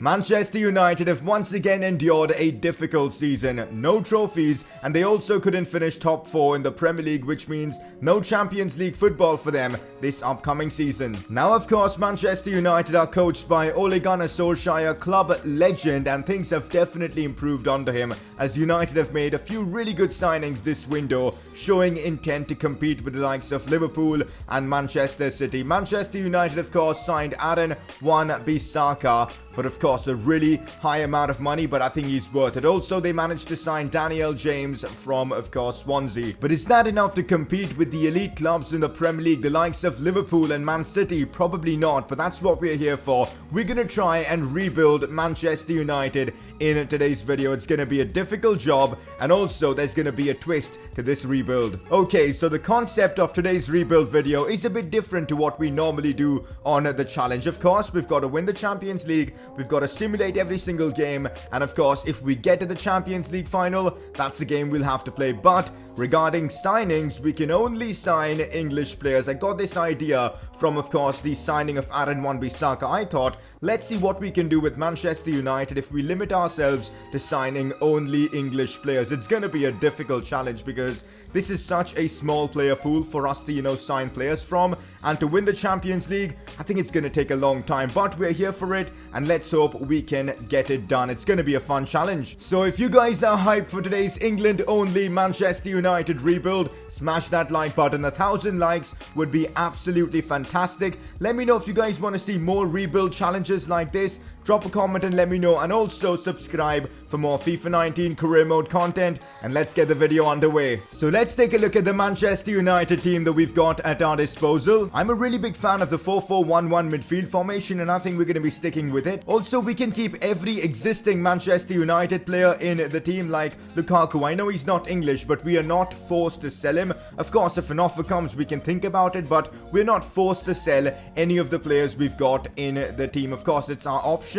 Manchester United have once again endured a difficult season. No trophies, and they also couldn't finish top 4 in the Premier League, which means no Champions League football for them this upcoming season. Now, of course, Manchester United are coached by Ole Gunnar Solskjaer, club legend, and things have definitely improved under him, as United have made a few really good signings this window, showing intent to compete with the likes of Liverpool and Manchester City. Manchester United, of course, signed Aaron Wan-Bissaka for, of course, a really high amount of money, but I think he's worth it. Also, they managed to sign Daniel James from, of course, Swansea. But is that enough to compete with the elite clubs in the Premier League, the likes of Liverpool and Man City? Probably not, but that's what we're here for. We're gonna try and rebuild Manchester United in today's video. It's gonna be a difficult job, and also there's gonna be a twist to this rebuild. Okay, so the concept of today's rebuild video is a bit different to what we normally do on the challenge. Of course, we've got to win the Champions League, we've got to simulate every single game, and of course, if we get to the Champions League final, that's a game we'll have to play. But regarding signings, we can only sign English players. I got this idea from, of course, the signing of Aaron Wan-Bissaka. I thought, let's see what we can do with Manchester United if we limit ourselves to signing only English players. It's going to be a difficult challenge because this is such a small player pool for us to, sign players from. And to win the Champions League, I think it's going to take a long time. But we're here for it, and let's hope we can get it done. It's going to be a fun challenge. So if you guys are hyped for today's England-only Manchester United rebuild, smash that like button. 1,000 likes would be absolutely fantastic. Let me know if you guys want to see more rebuild challenges like this. Drop a comment and let me know, and also subscribe for more FIFA 19 career mode content, and let's get the video underway. So let's take a look at the Manchester United team that we've got at our disposal. I'm a really big fan of the 4-4-1-1 midfield formation, and I think we're going to be sticking with it. Also, we can keep every existing Manchester United player in the team, like Lukaku. I know he's not English, but we are not forced to sell him. Of course, if an offer comes, we can think about it, but we're not forced to sell any of the players we've got in the team. Of course, it's our option,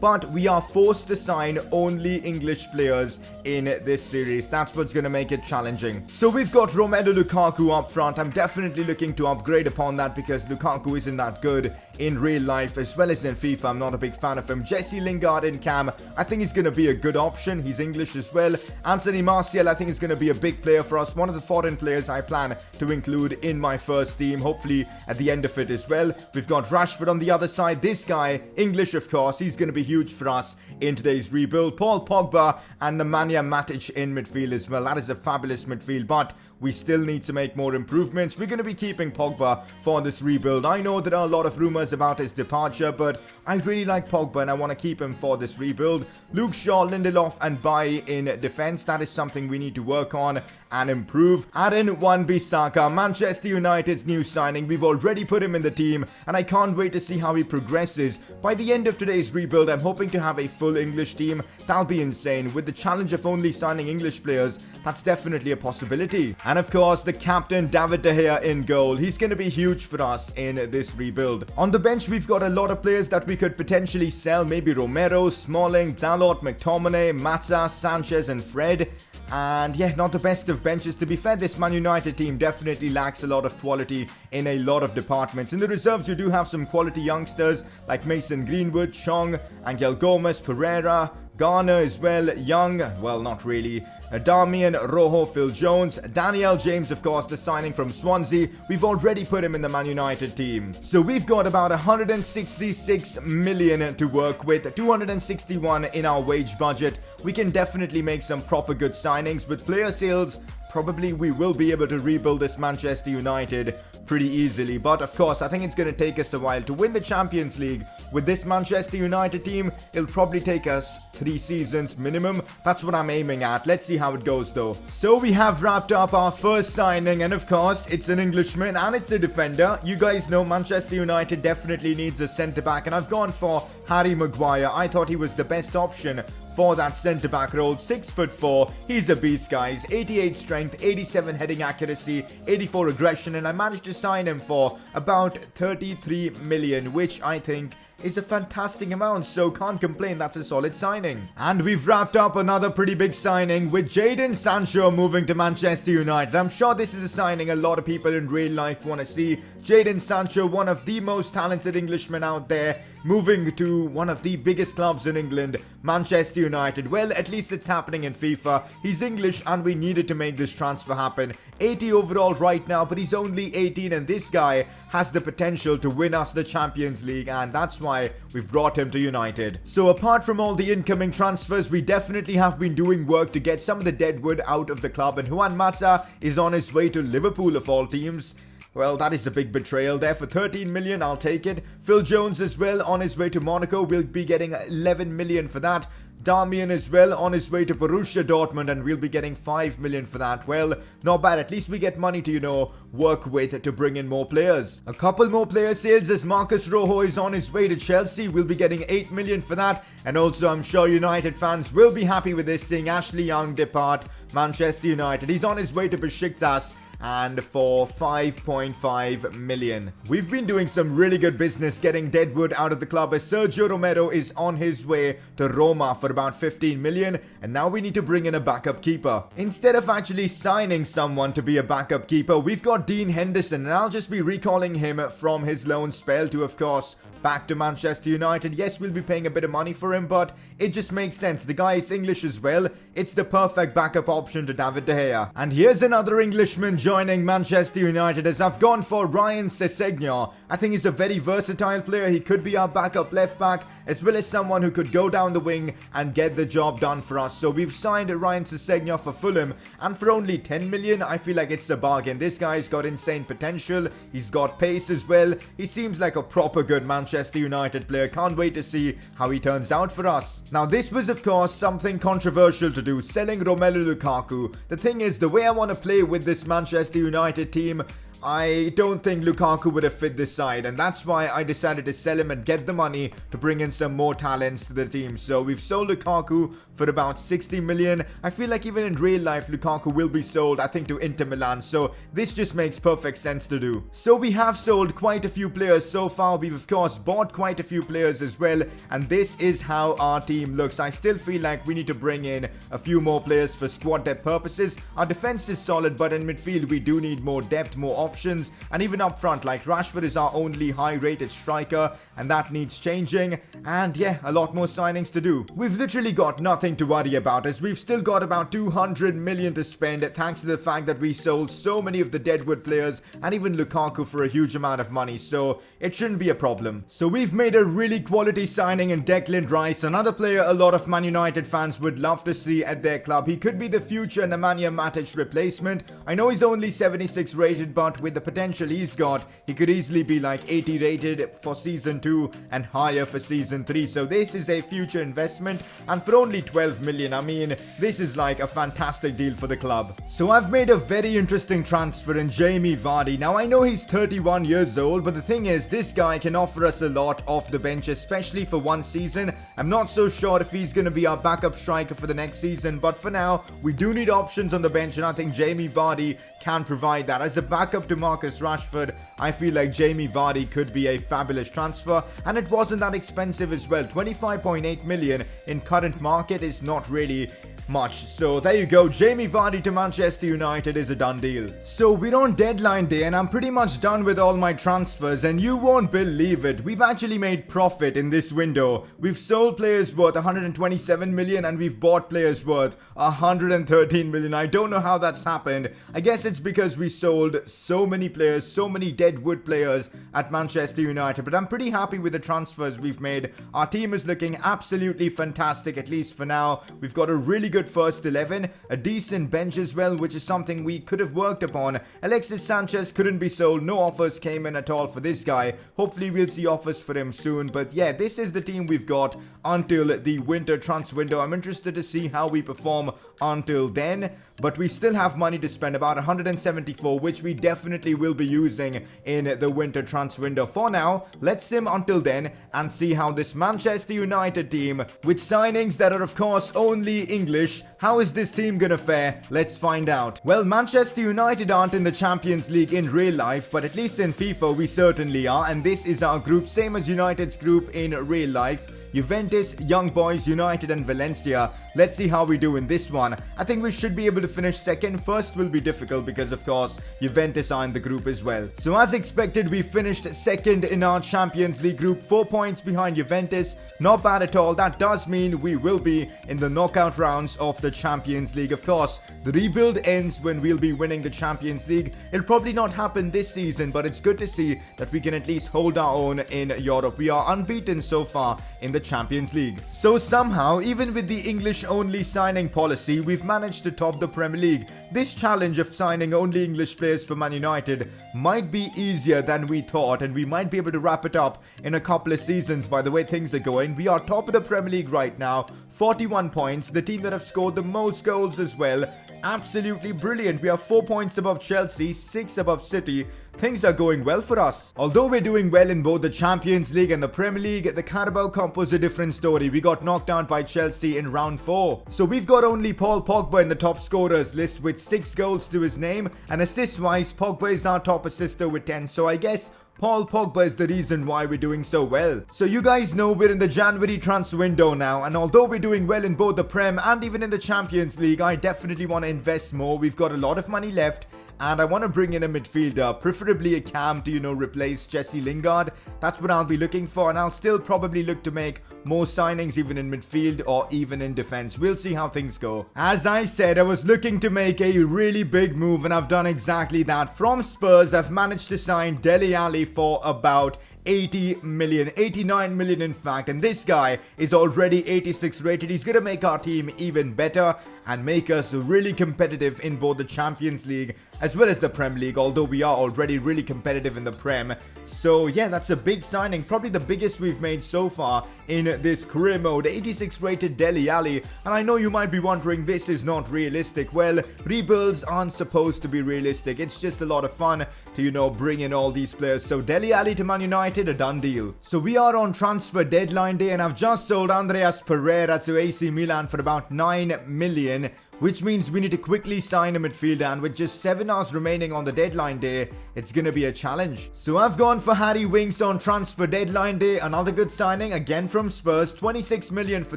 but we are forced to sign only English players in this series. That's what's going to make it challenging. So we've got Romelu Lukaku up front. I'm definitely looking to upgrade upon that because Lukaku isn't that good in real life as well as in FIFA. I'm not a big fan of him. Jesse Lingard in cam, I think he's going to be a good option. He's English as well. Anthony Martial, I think is going to be a big player for us. One of the foreign players I plan to include in my first team, hopefully at the end of it as well. We've got Rashford on the other side. This guy, English of course, he's going to be huge for us in today's rebuild. Paul Pogba and Nemanja Matic in midfield as well. That is a fabulous midfield, but we still need to make more improvements. We're going to be keeping Pogba for this rebuild. I know there are a lot of rumors about his departure, but I really like Pogba and I want to keep him for this rebuild. Luke Shaw, Lindelof and Bailly in defense. That is something we need to work on and improve. Aaron Wan-Bissaka, Manchester United's new signing. We've already put him in the team, and I can't wait to see how he progresses. By the end of today's rebuild, I'm hoping to have a full English team. That'll be insane. With the challenge of only signing English players, that's definitely a possibility. And of course, the captain, David De Gea in goal. He's going to be huge for us in this rebuild. On the bench, we've got a lot of players that we could potentially sell. Maybe Romero, Smalling, Dalot, McTominay, Mata, Sanchez and Fred. And yeah, not the best of benches. To be fair, this Man United team definitely lacks a lot of quality in a lot of departments. In the reserves, you do have some quality youngsters like Mason Greenwood, Chong, Angel Gomez, Pereira, Garner as well, Young, well not really, Damian, Rojo, Phil Jones, Daniel James of course, the signing from Swansea. We've already put him in the Man United team. So we've got about 166 million to work with, 261 in our wage budget. We can definitely make some proper good signings with player sales. Probably we will be able to rebuild this Manchester United pretty easily, but of course I think it's going to take us a while to win the Champions League. With this Manchester United team, it'll probably take us 3 seasons minimum. That's what I'm aiming at. Let's see how it goes though. So we have wrapped up our first signing, and of course it's an Englishman and it's a defender. You guys know Manchester United definitely needs a centre-back, and I've gone for Harry Maguire. I thought he was the best option for that centre-back role. 6'4", he's a beast guys. 88 strength, 87 heading accuracy, 84 aggression, and I managed to sign him for about 33 million, which I think is a fantastic amount, so can't complain. That's a solid signing. And we've wrapped up another pretty big signing with Jadon Sancho moving to Manchester United. I'm sure this is a signing a lot of people in real life want to see. Jadon Sancho, one of the most talented Englishmen out there, moving to one of the biggest clubs in England, Manchester United. Well, at least it's happening in FIFA. He's English and we needed to make this transfer happen. 80 overall right now, but he's only 18 and this guy has the potential to win us the Champions League, and that's why we've brought him to United. So apart from all the incoming transfers, we definitely have been doing work to get some of the deadwood out of the club, and Juan Mata is on his way to Liverpool of all teams. Well, that is a big betrayal there. For 13 million, I'll take it. Phil Jones as well on his way to Monaco. We'll be getting 11 million for that. Darmian as well on his way to Borussia Dortmund, and we'll be getting 5 million for that. Well, not bad. At least we get money to, work with to bring in more players. A couple more player sales as Marcus Rojo is on his way to Chelsea. We'll be getting 8 million for that. And also, I'm sure United fans will be happy with this, seeing Ashley Young depart Manchester United. He's on his way to Besiktas, and for 5.5 million. We've been doing some really good business getting deadwood out of the club, as Sergio Romero is on his way to Roma for about 15 million, and now we need to bring in a backup keeper. Instead of actually signing someone to be a backup keeper, we've got Dean Henderson, and I'll just be recalling him from his loan spell to, of course, back to Manchester United. Yes, we'll be paying a bit of money for him, but it just makes sense. The guy is English as well. It's the perfect backup option to David De Gea. And here's another Englishman joining Manchester United, as I've gone for Ryan Sessegnon. I think he's a very versatile player. He could be our backup left back, as well as someone who could go down the wing and get the job done for us. So we've signed Ryan Sessegnon for Fulham, and for only 10 million, I feel like it's a bargain. This guy's got insane potential. He's got pace as well. He seems like a proper good Manchester United player. Can't wait to see how he turns out for us. Now, this was, of course, something controversial to do, selling Romelu Lukaku. The thing is, the way I want to play with this Manchester United team, I don't think Lukaku would have fit this side, and that's why I decided to sell him and get the money to bring in some more talents to the team. So we've sold Lukaku for about 60 million. I feel like even in real life, Lukaku will be sold, I think, to Inter Milan. So this just makes perfect sense to do. So we have sold quite a few players so far. We've, of course, bought quite a few players as well, and this is how our team looks. I still feel like we need to bring in a few more players for squad depth purposes. Our defense is solid, but in midfield, we do need more depth, more options, and even up front, like Rashford is our only high-rated striker, and that needs changing. And yeah, a lot more signings to do. We've literally got nothing to worry about, as we've still got about 200 million to spend, thanks to the fact that we sold so many of the deadwood players and even Lukaku for a huge amount of money, so it shouldn't be a problem. So we've made a really quality signing in Declan Rice, another player a lot of Man United fans would love to see at their club. He could be the future Nemanja Matic replacement. I know he's only 76 rated, but with the potential he's got, he could easily be like 80 rated for season 2 and higher for season 3. So this is a future investment, and for only 12 million, I mean, this is like a fantastic deal for the club. So I've made a very interesting transfer in Jamie Vardy. Now I know he's 31 years old, but the thing is, this guy can offer us a lot off the bench, especially for one season. I'm not so sure if he's going to be our backup striker for the next season, but for now, we do need options on the bench, and I think Jamie Vardy can provide that. As a backup to Marcus Rashford, I feel like Jamie Vardy could be a fabulous transfer, and it wasn't that expensive as well. 25.8 million in current market is not really much. So there you go, Jamie Vardy to Manchester United is a done deal. So we're on deadline day, and I'm pretty much done with all my transfers, and you won't believe it, we've actually made profit in this window. We've sold players worth 127 million and we've bought players worth 113 million. I don't know how that's happened. I guess it's because we sold so many players, so many deadwood players at Manchester United, but I'm pretty happy with the transfers we've made. Our team is looking absolutely fantastic, at least for now. We've got a really good first 11, a decent bench as well, which is something we could have worked upon. Alexis Sanchez couldn't be sold, no offers came in at all for this guy. Hopefully we'll see offers for him soon, but yeah, this is the team we've got until the winter transfer window. I'm interested to see how we perform until then, but we still have money to spend, about 174, which we definitely will be using in the winter transfer window. For now, let's sim until then and see how this Manchester United team, with signings that are of course only English, how is this team gonna fare? Let's find out. Well, Manchester United aren't in the Champions League in real life, but at least in FIFA we certainly are, and this is our group, same as United's group in real life. Juventus, Young Boys, United and Valencia. Let's see how we do in this one. I think we should be able to finish second. First will be difficult because of course Juventus are in the group as well. So as expected, we finished second in our Champions League group, 4 points behind Juventus. Not bad at all. That does mean we will be in the knockout rounds of the Champions League. Of course, the rebuild ends when we'll be winning the Champions League. It'll probably not happen this season, but it's good to see that we can at least hold our own in Europe. We are unbeaten so far in the Champions League. So somehow, even with the English-only signing policy, we've managed to top the Premier League. This challenge of signing only English players for Man United might be easier than we thought, and we might be able to wrap it up in a couple of seasons by the way things are going. We are top of the Premier League right now, 41 points, the team that have scored the most goals as well. Absolutely brilliant. We are 4 points above Chelsea, 6 above City. Things are going well for us. Although we're doing well in both the Champions League and the Premier League, the Carabao Cup was a different story. We got knocked out by Chelsea in round 4. So we've got only Paul Pogba in the top scorers list with 6 goals to his name, and assist-wise, Pogba is our top assister with 10. So I guess Paul Pogba is the reason why we're doing so well. So you guys know we're in the January transfer window now, and although we're doing well in both the Prem and even in the Champions League, I definitely want to invest more. We've got a lot of money left, and I want to bring in a midfielder, preferably a cam to, replace Jesse Lingard. That's what I'll be looking for, and I'll still probably look to make more signings even in midfield or even in defense. We'll see how things go. As I said, I was looking to make a really big move, and I've done exactly that. From Spurs, I've managed to sign Dele Alli for about 80 million, 89 million in fact, and this guy is already 86 rated. He's gonna make our team even better and make us really competitive in both the Champions League as well as the Prem League, although we are already really competitive in the Prem. So yeah, that's a big signing, probably the biggest we've made so far in this career mode. 86 rated Dele Alli, and I know you might be wondering, this is not realistic. Well, rebuilds aren't supposed to be realistic. It's just a lot of fun to bring in all these players. So Dele Alli to Man United, a done deal. So we are on transfer deadline day, and I've just sold Andreas Pereira to AC Milan for about 9 million, which means we need to quickly sign a midfielder, and with just 7 hours remaining on the deadline day, it's gonna be a challenge. So I've gone for Harry Winks on transfer deadline day, another good signing again from Spurs. 26 million for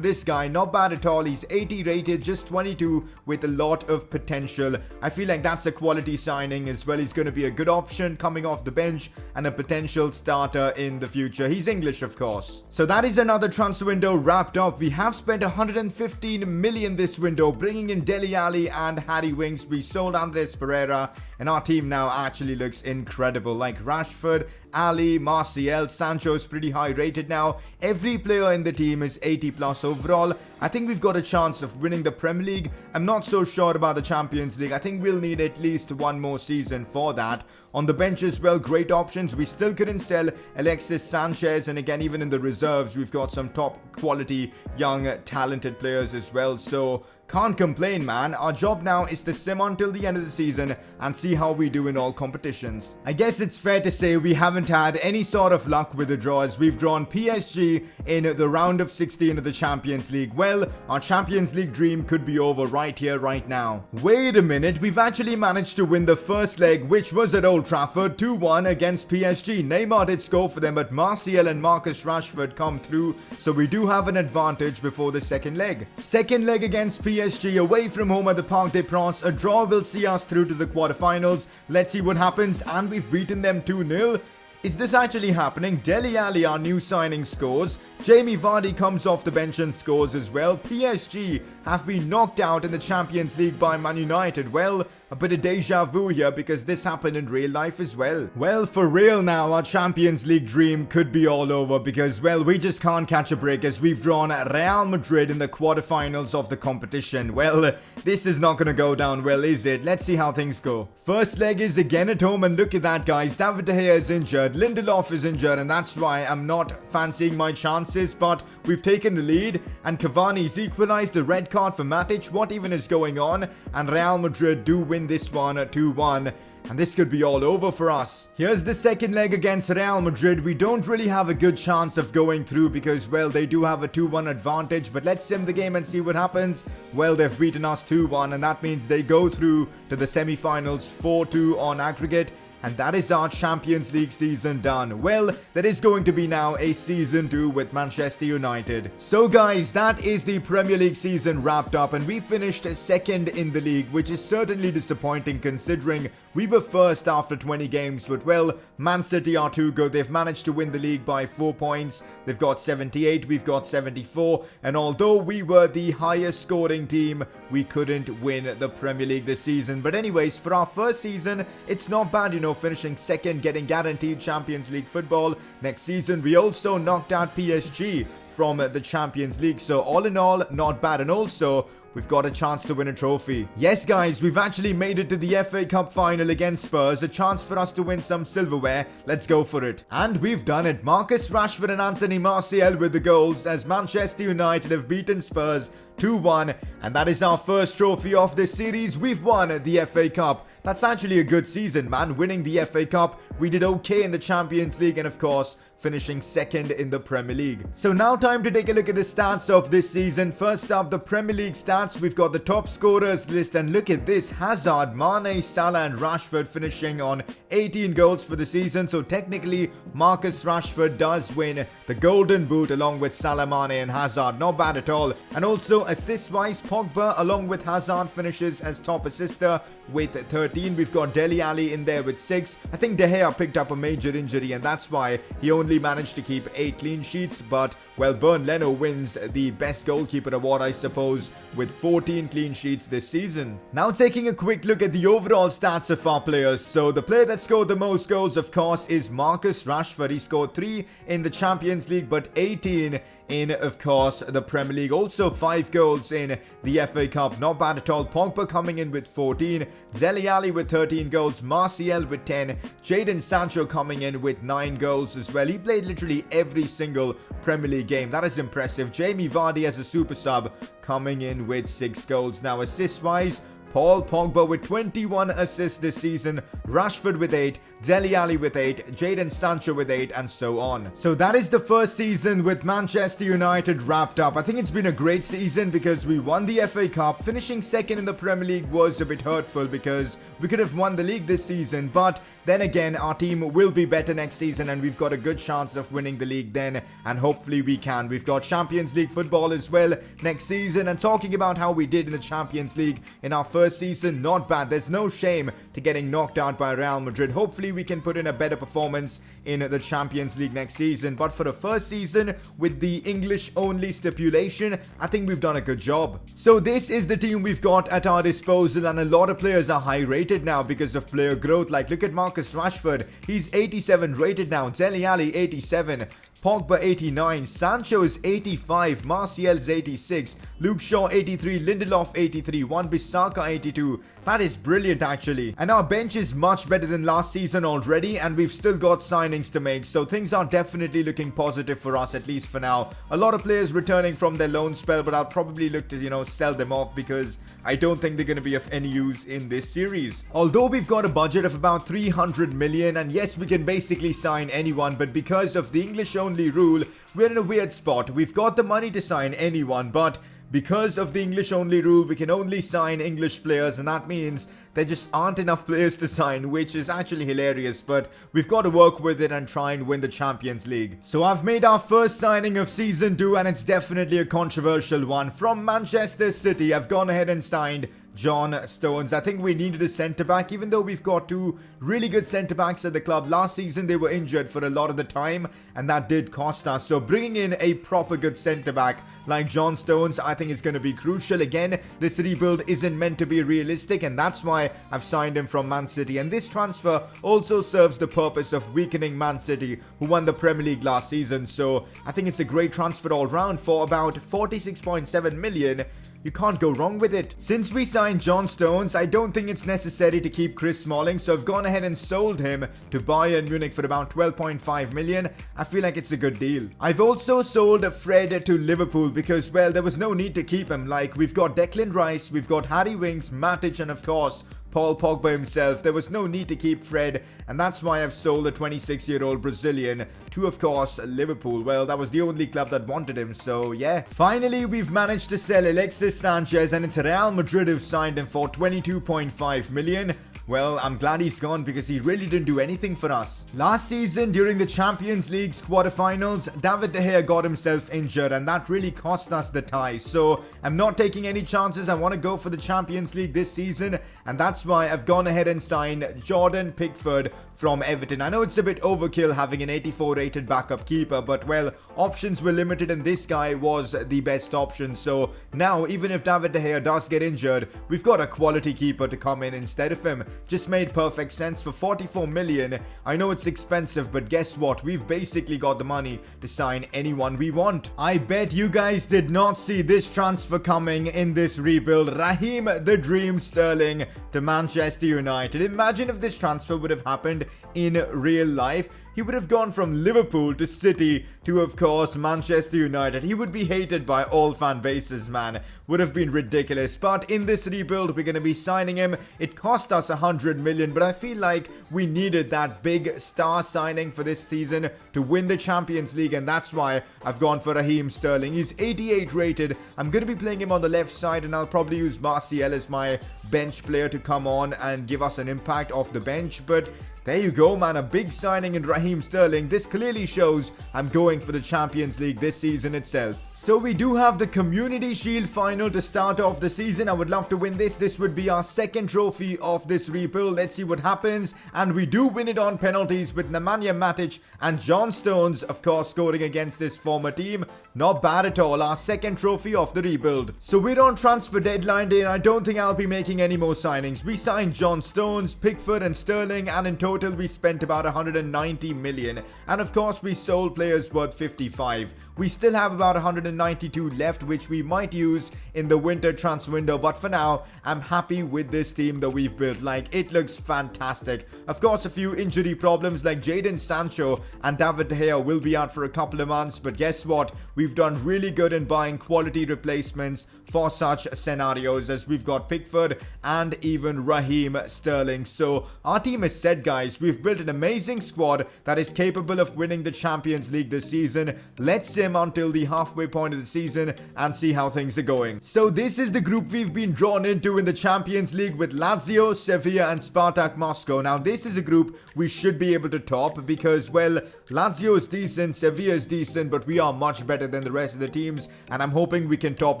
this guy, not bad at all. He's 80 rated, just 22 with a lot of potential. I feel like that's a quality signing as well. He's gonna be a good option coming off the bench and a potential starter in the future. He's English, of course. So that is another transfer window wrapped up. We have spent 115 million this window, bringing in Dele Alli and Harry Winks. We sold Andres Pereira, and our team now actually looks incredible. Like Rashford, Ali, Martial, Sancho's pretty high rated now. Every player in the team is 80 plus overall. I think we've got a chance of winning the Premier League. I'm not so sure about the Champions League. I think we'll need at least one more season for that. On the bench as well, great options. We still couldn't sell Alexis Sanchez, and again, even in the reserves, we've got some top quality, young, talented players as well. So can't complain, man. Our job now is to sim until the end of the season and see how we do in all competitions. I guess it's fair to say we haven't had any sort of luck with the draws. We've drawn PSG in the round of 16 of the Champions League. Well, our Champions League dream could be over right here, right now. Wait a minute, we've actually managed to win the first leg, which was at Old Trafford, 2-1 against PSG. Neymar did score for them, but Martial and Marcus Rashford come through, so we do have an advantage before the second leg. Second leg against PSG away from home at the Parc des Princes. A draw will see us through to the quarterfinals. Let's see what happens, and we've beaten them 2-0. Is this actually happening? Dele Alli, our new signing, scores. Jamie Vardy comes off the bench and scores as well. PSG have been knocked out in the Champions League by Man United. Well, a bit of deja vu here because this happened in real life as well. Well, for real now, our Champions League dream could be all over because, well, we just can't catch a break as we've drawn Real Madrid in the quarterfinals of the competition. Well, this is not going to go down well, is it? Let's see how things go. First leg is again at home, and look at that, guys. David De Gea is injured. Lindelof is injured, and that's why I'm not fancying my chances, but we've taken the lead, and Cavani's equalized. The red card for Matic. What even is going on? And Real Madrid do win this one 2-1. And this could be all over for us. Here's the second leg against Real Madrid. We don't really have a good chance of going through because, well, they do have a 2-1 advantage. But let's sim the game and see what happens. Well, they've beaten us 2-1, and that means they go through to the semi-finals 4-2 on aggregate. and that is our Champions League season done. Well, there is going to be now a season 2 with Manchester United. So guys, that is the Premier League season wrapped up, and we finished second in the league, which is certainly disappointing considering we were first after 20 games. But well, Man City are too good. They've managed to win the league by 4 points. They've got 78, we've got 74, and although we were the highest scoring team, we couldn't win the Premier League this season. But anyways, for our first season, it's not bad, you know, finishing second, getting guaranteed Champions League football. Next season, we also knocked out PSG from the Champions League, so all in all, not bad. And also, we've got a chance to win a trophy. Yes guys, we've actually made it to the FA Cup final against Spurs, a chance for us to win some silverware. Let's go for it. And we've done it. Marcus Rashford and Anthony Martial with the goals as Manchester United have beaten Spurs 2-1, and that is our first trophy of this series. We've won the FA Cup. That's actually a good season, man. Winning the FA Cup, we did okay in the Champions League, and of course, finishing second in the Premier League. So now time to take a look at the stats of this season. First up, the Premier League stats. We've got the top scorers list, and look at this. Hazard, Mane, Salah and Rashford finishing on 18 goals for the season. So technically, Marcus Rashford does win the Golden Boot along with Salah, Mane and Hazard. Not bad at all. And also assist-wise, Pogba along with Hazard finishes as top assister with 13. We've got Dele Alli in there with 6. I think De Gea picked up a major injury, and that's why he only managed to keep 8 clean sheets. But well, Bernd Leno wins the best goalkeeper award, I suppose, with 14 clean sheets this season. Now taking a quick look at the overall stats of our players. So the player that scored the most goals, of course, is Marcus Rashford. He scored 3 in the Champions League, but 18 in, of course, the Premier League. Also 5 goals in the FA Cup. Not bad at all. Pogba coming in with 14. Dele Alli with 13 goals. Martial with 10. Jadon Sancho coming in with 9 goals as well. He played literally every single Premier League game. That is impressive. Jamie Vardy as a super sub coming in with 6 goals. Now assist-wise, Paul Pogba with 21 assists this season, Rashford with 8, Dele Alli with 8, Jadon Sancho with 8, and so on. So that is the first season with Manchester United wrapped up. I think it's been a great season because we won the FA Cup. Finishing second in the Premier League was a bit hurtful because we could have won the league this season, but then again, our team will be better next season and we've got a good chance of winning the league then, and hopefully we can. We've got Champions League football as well next season, and talking about how we did in the Champions League in our first season, not bad. There's no shame to getting knocked out by Real Madrid. Hopefully we can put in a better performance in the Champions League next season, but for the first season with the English only stipulation, I think we've done a good job. So this is the team we've got at our disposal, and a lot of players are high rated now because of player growth. Like look at Marcus Rashford, he's 87 rated now, Dele Alli 87, Pogba 89, Sancho is 85, Martial's 86, Luke Shaw 83, Lindelof 83, Wan-Bissaka 82. That is brilliant actually. And our bench is much better than last season already, and we've still got signings to make, so things are definitely looking positive for us, at least for now. A lot of players returning from their loan spell, but I'll probably look to, you know, sell them off because I don't think they're going to be of any use in this series. Although we've got a budget of about 300 million, and yes, we can basically sign anyone, but because of the English only rule, we're in a weird spot. We've got the money to sign anyone, but because of the English only rule, we can only sign English players, and that means there just aren't enough players to sign, which is actually hilarious, but we've got to work with it and try and win the Champions League. So I've made our first signing of Season 2, and it's definitely a controversial one. From Manchester City, I've gone ahead and signed John Stones. I think we needed a centre-back, even though we've got 2 really good centre-backs at the club. Last season, they were injured for a lot of the time, and that did cost us. So bringing in a proper good centre-back like John Stones, I think is going to be crucial. Again, this rebuild isn't meant to be realistic, and that's why I've signed him from Man City. And this transfer also serves the purpose of weakening Man City, who won the Premier League last season. So I think it's a great transfer all round for about 46.7 million. You can't go wrong with it. Since we signed John Stones, I don't think it's necessary to keep Chris Smalling, so I've gone ahead and sold him to Bayern Munich for about 12.5 million. I feel like it's a good deal. I've also sold Fred to Liverpool because, well, there was no need to keep him. Like, we've got Declan Rice, we've got Harry Winks, Matic, and of course, Paul Pogba himself. There was no need to keep Fred, and that's why I've sold the 26-year-old Brazilian to, of course, Liverpool. Well, that was the only club that wanted him, so yeah. Finally, we've managed to sell Alexis Sanchez, and it's Real Madrid who've signed him for 22.5 million. well, I'm glad he's gone because he really didn't do anything for us. Last season, during the Champions League's quarterfinals, David De Gea got himself injured and that really cost us the tie. So I'm not taking any chances. I want to go for the Champions League this season, and that's why I've gone ahead and signed Jordan Pickford from Everton. I know it's a bit overkill having an 84 rated backup keeper, but well, options were limited and this guy was the best option. So now, even if David De Gea does get injured, we've got a quality keeper to come in instead of him. Just made perfect sense for 44 million. I know it's expensive, but guess what? We've basically got the money to sign anyone we want. I bet you guys did not see this transfer coming in this rebuild. Raheem the Dream Sterling to Manchester United. Imagine if this transfer would have happened in real life. He would have gone from Liverpool to City to, of course, Manchester United. He would be hated by all fan bases, man. Would have been ridiculous. But in this rebuild, we're going to be signing him. It cost us 100 million, but I feel like we needed that big star signing for this season to win the Champions League, and that's why I've gone for Raheem Sterling. He's 88 rated. I'm going to be playing him on the left side, and I'll probably use Martial as my bench player to come on and give us an impact off the bench, but there you go, man. A big signing in Raheem Sterling. This clearly shows I'm going for the Champions League this season itself. So we do have the Community Shield final to start off the season. I would love to win this. This would be our second trophy of this rebuild. Let's see what happens. And we do win it on penalties with Nemanja Matic and John Stones, of course, scoring against this former team. Not bad at all. Our second trophy of the rebuild. So we're on transfer deadline day, and I don't think I'll be making any more signings. We signed John Stones, Pickford and Sterling, and in total we spent about 190 million, and of course we sold players worth 55. We still have about 192 left, which we might use in the winter transfer window, but for now I'm happy with this team that we've built. Like, it looks fantastic. Of course, a few injury problems like Jadon Sancho and David De Gea will be out for a couple of months, but guess what? We've done really good in buying quality replacements for such scenarios, as we've got Pickford and even Raheem Sterling. So our team is set, guys. We've built an amazing squad that is capable of winning the Champions League this season. Let's sim until the halfway point of the season and see how things are going. So this is the group we've been drawn into in the Champions League with Lazio, Sevilla and Spartak Moscow. Now this is a group we should be able to top because, well, Lazio is decent, Sevilla is decent, but we are much better than the rest of the teams, and I'm hoping we can top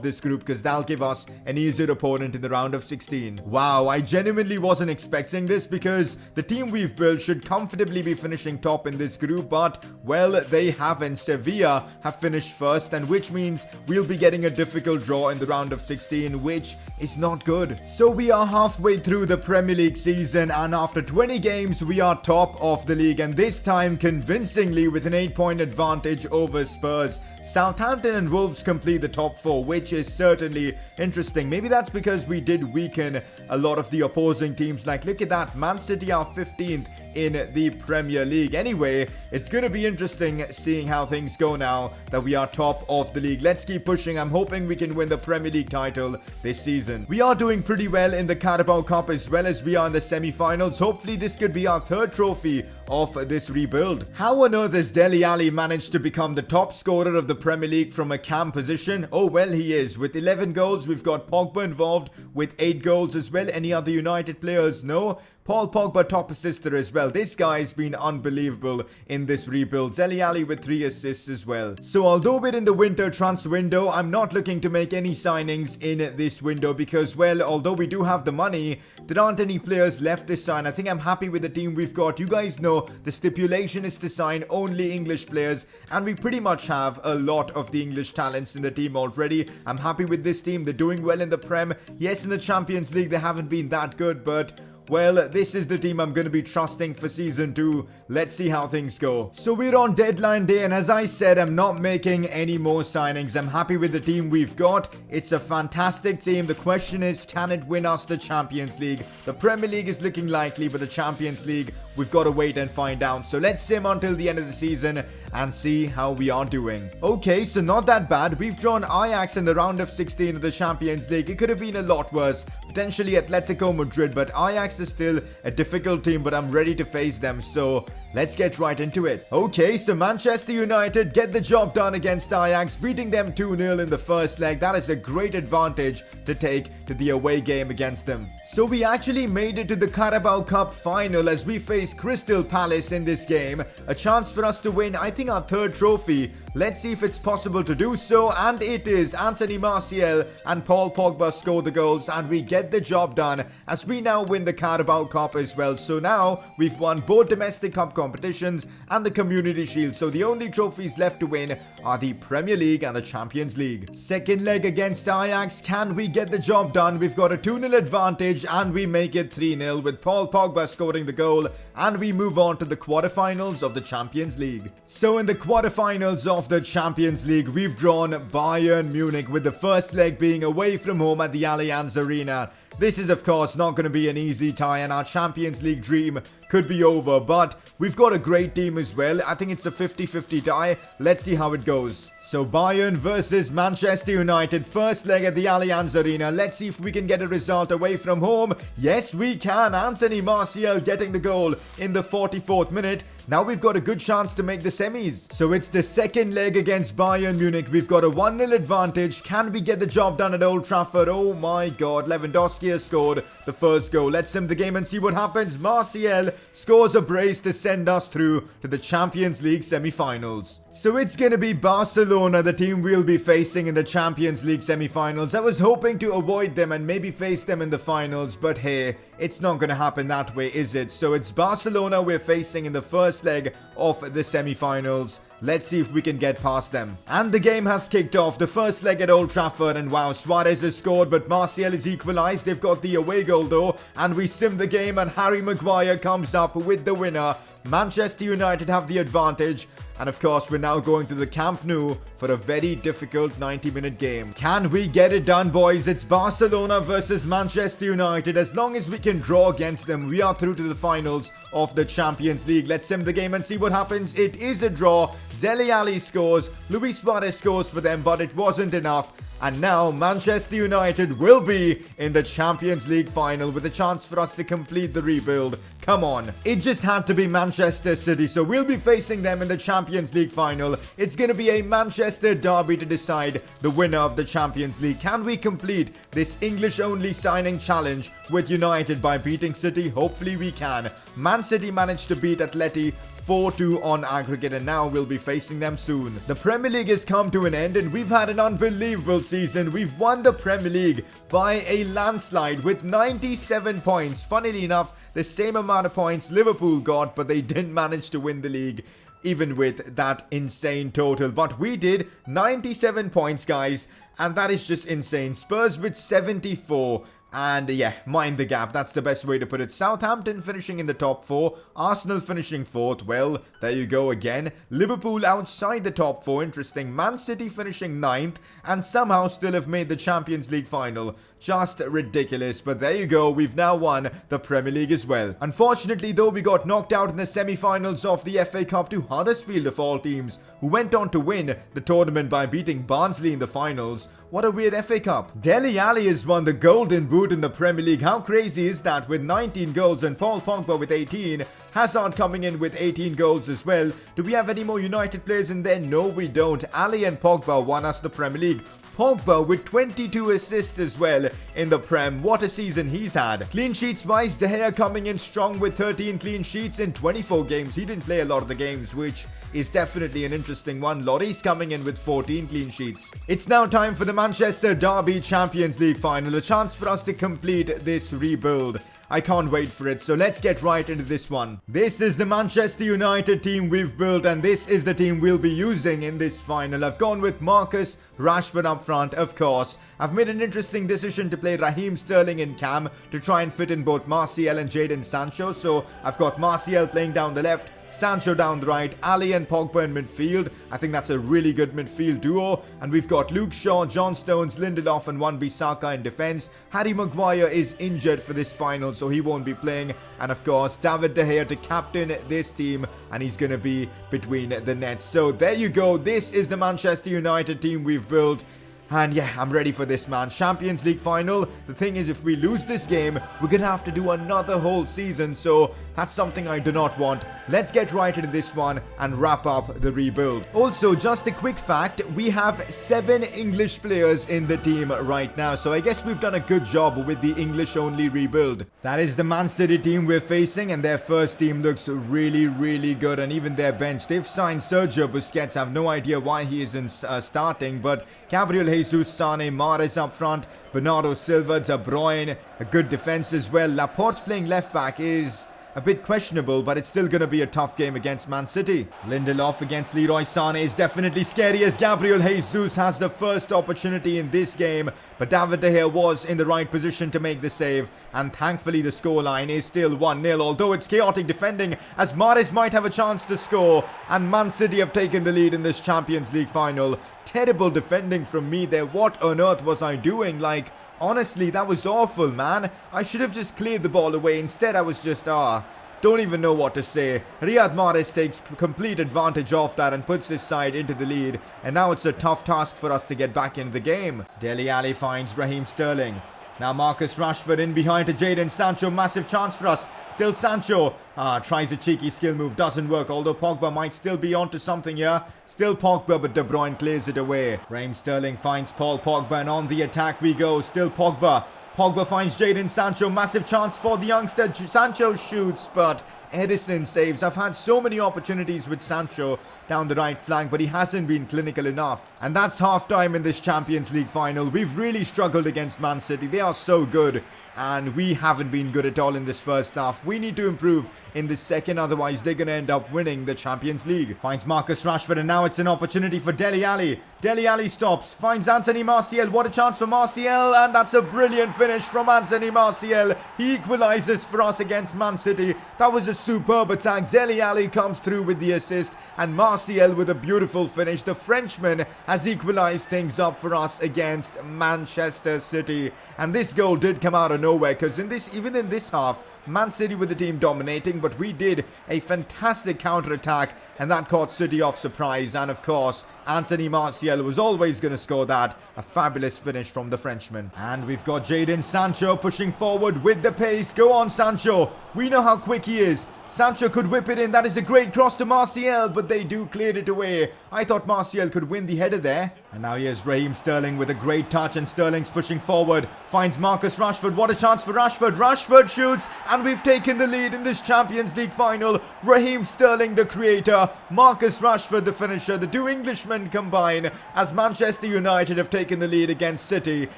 this group because that'll give us an easier opponent in the round of 16. Wow, I genuinely wasn't expecting this because the team we've built should comfortably be finishing top in this group, but, well, they haven't. Sevilla have finished first, and which means we'll be getting a difficult draw in the round of 16, which is not good. So we are halfway through the Premier League season, and after 20 games we are top of the league, and this time convincingly with an 8-point advantage over Spurs. Southampton and Wolves complete the top 4, which is certainly interesting. Maybe that's because we did weaken a lot of the opposing teams. Like, look at that, Man City are 15th in the Premier League. Anyway, it's going to be interesting seeing how things go now that we are top of the league. Let's keep pushing. I'm hoping we can win the Premier League title this season. We are doing pretty well in the Carabao Cup as well as we are in the semi-finals. Hopefully this could be our third trophy of this rebuild. How on earth has Dele Alli managed to become the top scorer of the Premier League from a cam position? Oh well, he is. With 11 goals, we've got Pogba involved with 8 goals as well. Any other United players? No. Paul Pogba top assister as well. This guy's been unbelievable in this rebuild. Dele Alli with 3 assists as well. So although we're in the winter transfer window, I'm not looking to make any signings in this window because, well, although we do have the money, there aren't any players left to sign. I think I'm happy with the team we've got. You guys know the stipulation is to sign only English players, and we pretty much have a lot of the English talents in the team already. I'm happy with this team. They're doing well in the Prem. Yes, in the Champions League they haven't been that good, but well, this is the team I'm going to be trusting for Season 2. Let's see how things go. So we're on deadline day, and as I said, I'm not making any more signings. I'm happy with the team we've got. It's a fantastic team. The question is, can it win us the Champions League? The Premier League is looking likely, but the Champions League, we've got to wait and find out. So let's sim until the end of the season and see how we are doing. Okay, so not that bad. We've drawn Ajax in the round of 16 of the Champions League. It could have been a lot worse. Potentially Atletico Madrid, but Ajax is still a difficult team, but I'm ready to face them. So Let's get right into it. Okay, so Manchester United get the job done against Ajax, beating them 2-0 in the first leg. That is a great advantage to take to the away game against them. So we actually made it to the Carabao Cup final as we face Crystal Palace in this game. A chance for us to win, I think, our third trophy. Let's see if it's possible to do so, and it is. Anthony Martial and Paul Pogba score the goals, and we get the job done as we now win the Carabao Cup as well. So now we've won both domestic cup competitions and the Community Shield. So the only trophies left to win are the Premier League and the Champions League. Second leg against Ajax, can we get the job done? We've got a 2-0 advantage and we make it 3-0 with Paul Pogba scoring the goal, and we move on to the quarterfinals of the Champions League. So in the quarterfinals of the Champions League, we've drawn Bayern Munich, with the first leg being away from home at the Allianz Arena. This is of course not going to be an easy tie, and our Champions League dream could be over, but we've got a great team as well. I think it's a 50-50 tie. Let's see how it goes. So Bayern versus Manchester United, first leg at the Allianz Arena. Let's see if we can get a result away from home. Yes, we can. Anthony Martial getting the goal in the 44th minute. Now we've got a good chance to make the semis. So it's the second leg against Bayern Munich. We've got a 1-0 advantage. Can we get the job done at Old Trafford? Oh my god, Lewandowski has scored the first goal. Let's sim the game and see what happens. Martial scores a brace to send us through to the Champions League semi-finals. So it's gonna be Barcelona, the team we'll be facing in the Champions League semi-finals. I was hoping to avoid them and maybe face them in the finals, but hey, it's not gonna happen that way, is it? So it's Barcelona we're facing in the first leg of the semi-finals. Let's see if we can get past them. And the game has kicked off. The first leg at Old Trafford, and wow, Suarez has scored, but Martial is equalized. They've got the away goal though, and we sim the game, and Harry Maguire comes up with the winner. Manchester United have the advantage, and of course we're now going to the Camp Nou for a very difficult 90-minute game. Can we get it done, boys? It's Barcelona versus Manchester United. As long as we can draw against them, we are through to the finals of the Champions League. Let's sim the game and see what happens. It is a draw. Dele Alli scores, Luis Suarez scores for them, but it wasn't enough. And now Manchester United will be in the Champions League final with a chance for us to complete the rebuild. Come on. It just had to be Manchester City, so we'll be facing them in the Champions League final. It's going to be a Manchester derby to decide the winner of the Champions League. Can we complete this English-only signing challenge with United by beating City? Hopefully we can. Man City managed to beat Atleti 4-2 on aggregate, and now we'll be facing them soon. The Premier League has come to an end, and we've had an unbelievable season. We've won the Premier League by a landslide with 97 points. Funnily enough, the same amount of points Liverpool got, but they didn't manage to win the league even with that insane total. But we did. 97 points, guys, and that is just insane. Spurs with 74. And yeah, mind the gap. That's the best way to put it. Southampton finishing in the top 4. Arsenal finishing 4th. Well, there you go again. Liverpool outside the top 4. Interesting. Man City finishing 9th. And somehow still have made the Champions League final. Just ridiculous. But there you go. We've now won the Premier League as well. Unfortunately, though, we got knocked out in the semi-finals of the FA Cup to Huddersfield of all teams, who went on to win the tournament by beating Barnsley in the finals. What a weird FA Cup. Dele Alli has won the Golden Boot in the Premier League. How crazy is that? With 19 goals and Paul Pogba with 18. Hazard coming in with 18 goals as well. Do we have any more United players in there? No, we don't. Ali and Pogba won us the Premier League. Pogba with 22 assists as well in the Prem. What a season he's had. Clean sheets wise, De Gea coming in strong with 13 clean sheets in 24 games. He didn't play a lot of the games, which is definitely an interesting one. Lloris coming in with 14 clean sheets. It's now time for the Manchester Derby Champions League final. A chance for us to complete this rebuild. I can't wait for it, so let's get right into this one. This is the Manchester United team we've built, and this is the team we'll be using in this final. I've gone with Marcus Rashford up front, of course. I've made an interesting decision to play Raheem Sterling in cam to try and fit in both Martial and Jadon Sancho. So I've got Martial playing down the left, Sancho down the right, Ali and Pogba in midfield. I think that's a really good midfield duo. And we've got Luke Shaw, John Stones, Lindelof and Wan-Bissaka in defense. Harry Maguire is injured for this final, so he won't be playing. And of course, David De Gea to captain this team, and he's going to be between the nets. So there you go. This is the Manchester United team we've built. And yeah, I'm ready for this, man. Champions League final. The thing is, if we lose this game, we're going to have to do another whole season. So That's something I do not want. Let's get right into this one and wrap up the rebuild. Also, just a quick fact, we have 7 English players in the team right now, so I guess we've done a good job with the English-only rebuild. That is the Man City team we're facing, and their first team looks really good, and even their bench. They've signed Sergio Busquets. I have no idea why he isn't starting, but Gabriel Jesus, Sane, Mahrez up front, Bernardo Silva, De Bruyne, a good defense as well. Laporte playing left back is a bit questionable, but it's still going to be a tough game against Man City. Lindelof against Leroy Sane is definitely scary as Gabriel Jesus has the first opportunity in this game, but David De Gea was in the right position to make the save, and thankfully the scoreline is still 1-0, although it's chaotic defending as Mahrez might have a chance to score, and Man City have taken the lead in this Champions League final. Terrible defending from me there. What on earth was I doing? Like, honestly, that was awful, man. I should have just cleared the ball away. Instead, I was just, don't even know what to say. Riyad Mahrez takes complete advantage of that and puts his side into the lead. And now it's a tough task for us to get back into the game. Dele Alli finds Raheem Sterling. Now Marcus Rashford in behind to Jadon Sancho. Massive chance for us. Still Sancho. Tries a cheeky skill move. Doesn't work. Although Pogba might still be onto something here. Still Pogba, but De Bruyne clears it away. Raheem Sterling finds Paul Pogba, and on the attack we go. Still Pogba. Pogba finds Jadon Sancho. Massive chance for the youngster. Sancho shoots, but Edison saves. I've had so many opportunities with Sancho down the right flank, but he hasn't been clinical enough. And that's half-time in this Champions League final. We've really struggled against Man City. They are so good, and we haven't been good at all in this first half. We need to improve in this second, otherwise they're going to end up winning the Champions League. Finds Marcus Rashford, and now it's an opportunity for Dele Alli. Dele Alli stops, finds Anthony Martial. What a chance for Martial, and that's a brilliant finish from Anthony Martial. He equalizes for us against Man City. That was a superb attack. Dele Alli comes through with the assist, and Martial with a beautiful finish. The Frenchman has equalized things up for us against Manchester City, and this goal did come out of nowhere, because even in this half, Man City with the team dominating, but we did a fantastic counter-attack, and that caught City off surprise. And of course, Anthony Martial was always going to score that. A fabulous finish from the Frenchman. And we've got Jadon Sancho pushing forward with the pace. Go on, Sancho. We know how quick he is. Sancho could whip it in. That is a great cross to Martial, but they do clear it away. I thought Martial could win the header there. And now here's Raheem Sterling with a great touch, and Sterling's pushing forward. Finds Marcus Rashford. What a chance for Rashford. Rashford shoots, and we've taken the lead in this Champions League final. Raheem Sterling, the creator. Marcus Rashford, the finisher. The two Englishmen combine as Manchester United have taken the lead against City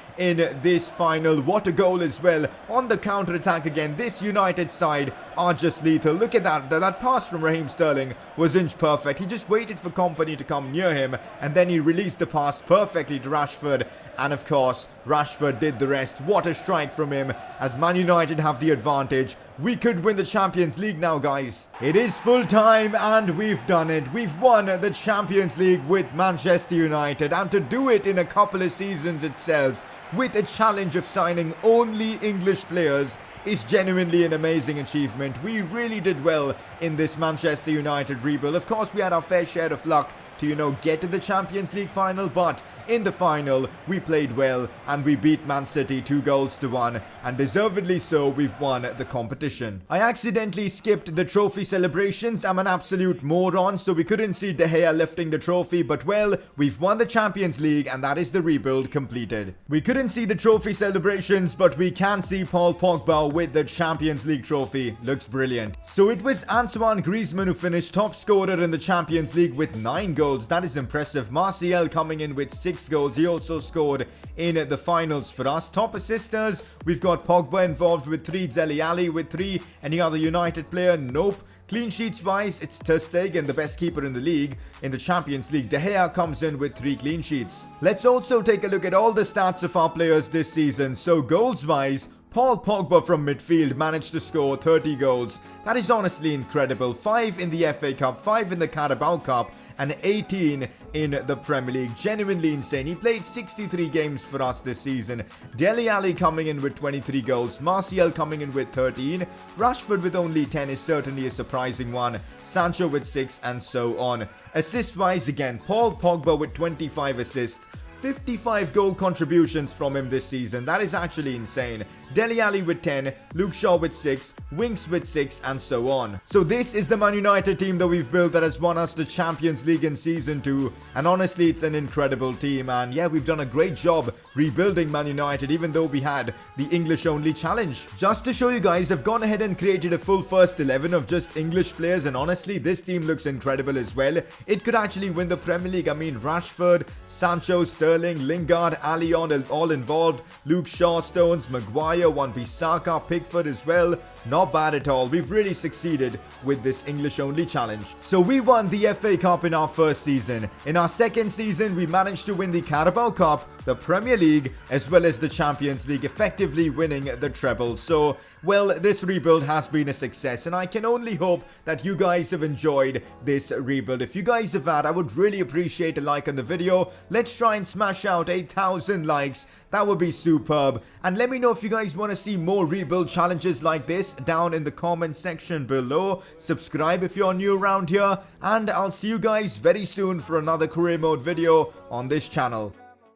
in this final. What a goal as well. On the counter-attack again, this United side are just lethal. Look at that. That pass from Raheem Sterling was inch perfect. He just waited for company to come near him, and then he released the pass perfectly to Rashford, and of course Rashford did the rest. What a strike from him as Man United have the advantage. We could win the Champions League now, guys. It is full time, and we've done it. We've won the Champions League with Manchester United, and to do it in a couple of seasons itself with a challenge of signing only English players is genuinely an amazing achievement. We really did well in this Manchester United rebuild. Of course, we had our fair share of luck to, get to the Champions League final, but in the final, we played well, and we beat Man City 2-1, and deservedly so, we've won the competition. I accidentally skipped the trophy celebrations. I'm an absolute moron, so we couldn't see De Gea lifting the trophy, but well, we've won the Champions League, and that is the rebuild completed. We couldn't see the trophy celebrations, but we can see Paul Pogba with the Champions League trophy. Looks brilliant. So it was Antoine Griezmann who finished top scorer in the Champions League with 9 goals. That is impressive. Martial coming in with 6 goals. He also scored in the finals for us. Top assisters, we've got Pogba involved with 3, Dele Alli with 3. Any other United player? Nope. Clean sheets wise, it's Ter Stegen, the best keeper in the league. In the Champions League, De Gea comes in with 3 clean sheets. Let's also take a look at all the stats of our players this season. So goals wise, Paul Pogba from midfield managed to score 30 goals. That is honestly incredible. 5 in the FA Cup, 5 in the Carabao Cup, and 18 in the Premier League. Genuinely insane. He played 63 games for us this season. Dele Alli coming in with 23 goals. Martial coming in with 13. Rashford with only 10 is certainly a surprising one. Sancho with 6, and so on. Assist-wise again, Paul Pogba with 25 assists. 55 goal contributions from him this season. That is actually insane. Dele Alli with 10, Luke Shaw with 6, Winks with 6, and so on. So this is the Man United team that we've built that has won us the Champions League in Season 2. And honestly, it's an incredible team. And yeah, we've done a great job rebuilding Man United, even though we had the English-only challenge. Just to show you guys, I've gone ahead and created a full first 11 of just English players. And honestly, this team looks incredible as well. It could actually win the Premier League. I mean, Rashford, Sancho, Sterling, Lingard, Allion all involved. Luke Shaw, Stones, Maguire, Wan-Bissaka, Pickford as well. Not bad at all. We've really succeeded with this English-only challenge. So we won the FA Cup in our first season. In our second season, we managed to win the Carabao Cup, the Premier League, as well as the Champions League, effectively winning the treble. So, well, this rebuild has been a success, and I can only hope that you guys have enjoyed this rebuild. If you guys have had, I would really appreciate a like on the video. Let's try and smash out 8,000 likes. That would be superb. And let me know if you guys want to see more rebuild challenges like this down in the comment section below. Subscribe if you're new around here, and I'll see you guys very soon for another career mode video on this channel.